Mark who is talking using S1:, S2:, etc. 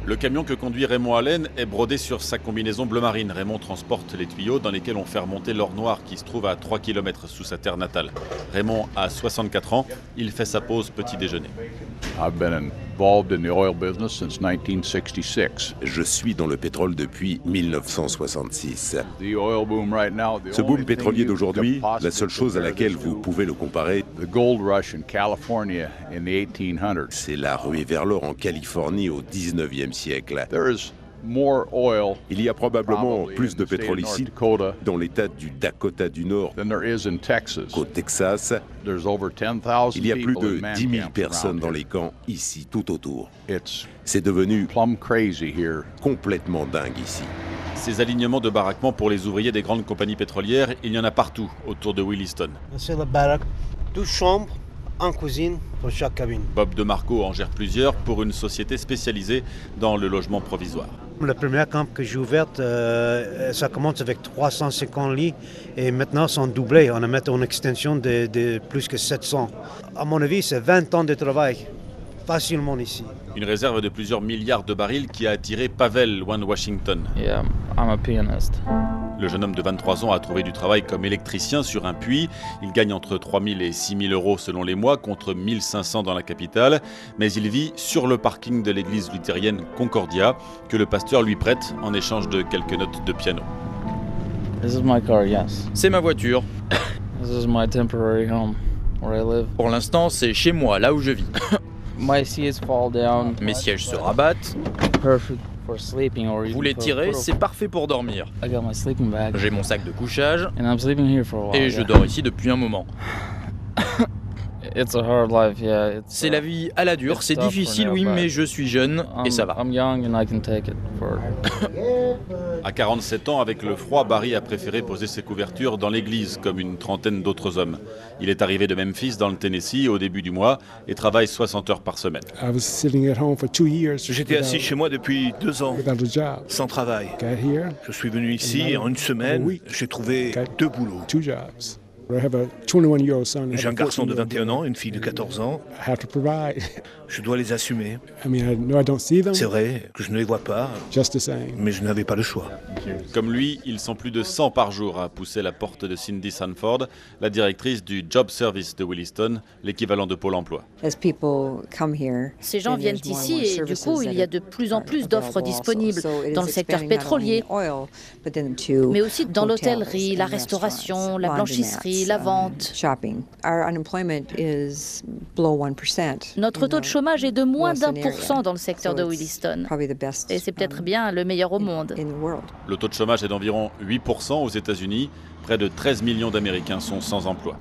S1: Le camion que conduit Raymond Allen est brodé sur sa combinaison bleu marine. Raymond transporte les tuyaux dans lesquels on fait remonter l'or noir qui se trouve à 3 km sous sa terre natale. Raymond a 64 ans, il fait sa pause petit déjeuner.
S2: Je suis dans le pétrole depuis 1966. Ce boom pétrolier d'aujourd'hui, la seule chose à laquelle vous pouvez le comparer, c'est la ruée vers l'or en Californie au 19e siècle. Il y a probablement plus de pétrole ici, dans l'État du Dakota du Nord, qu'au Texas. Il y a plus de 10 000 personnes dans les camps, ici, tout autour. C'est devenu complètement dingue ici.
S1: Ces alignements de baraquements pour les ouvriers des grandes compagnies pétrolières, il y en a partout autour de Williston.
S3: C'est la baraque, 12 chambres, en cuisine pour chaque cabine.
S1: Bob DeMarco en gère plusieurs pour une société spécialisée dans le logement provisoire.
S3: La première camp que j'ai ouverte, ça commence avec 350 lits et maintenant sont doublés. On a maintenant une extension de plus que 700. À mon avis, c'est 20 ans de travail, facilement ici.
S1: Une réserve de plusieurs milliards de barils qui a attiré Pavel One Washington.
S4: Yeah, I'm a pianist.
S1: Le jeune homme de 23 ans a trouvé du travail comme électricien sur un puits. Il gagne entre 3 000 et 6 000 euros selon les mois, contre 1 500 dans la capitale. Mais il vit sur le parking de l'église luthérienne Concordia, que le pasteur lui prête en échange de quelques notes de piano.
S4: This is my car, yes.
S5: C'est ma voiture.
S4: This is my temporary home where I live.
S5: Pour l'instant, c'est chez moi, là où je vis.
S4: My seats fall down.
S5: Mes sièges se rabattent.
S4: Perfect for sleeping or even
S5: Vous les
S4: for
S5: tirez,
S4: photo.
S5: c'est parfait pour dormir.
S4: I got my sleeping bag.
S5: J'ai mon sac de couchage
S4: And I'm sleeping here for a while.
S5: et je
S4: yeah.
S5: dors ici depuis un moment.
S4: It's a hard life, yeah.
S5: C'est la vie à la dure,
S4: It's
S5: c'est
S4: tough
S5: difficile,
S4: for
S5: oui,
S4: now,
S5: mais
S4: but
S5: je suis jeune et ça va.
S4: I'm young and I can take it for...
S1: À 47 ans, avec le froid, Barry a préféré poser ses couvertures dans l'église, comme une trentaine d'autres hommes. Il est arrivé de Memphis, dans le Tennessee, au début du mois, et travaille 60 heures par semaine.
S6: J'étais assis chez moi depuis 2 ans, sans travail. Je suis venu ici et en une semaine, j'ai trouvé 2 boulots. J'ai un garçon de 21 ans, une fille de 14 ans. Je dois les assumer. C'est vrai que je ne les vois pas, mais je n'avais pas le choix.
S1: Comme lui, ils sont plus de 100 par jour à pousser la porte de Cindy Sanford, la directrice du Job Service de Williston, l'équivalent de Pôle emploi.
S7: Ces gens viennent ici et du coup, il y a de plus en plus d'offres disponibles dans le secteur pétrolier, mais aussi dans l'hôtellerie, la restauration, la blanchisserie, la vente. Notre taux de chômage est de moins d'1% dans le secteur de Williston. Et c'est peut-être bien le meilleur au monde.
S1: Le taux de chômage est d'environ 8% aux États-Unis. Près de 13 millions d'Américains sont sans emploi.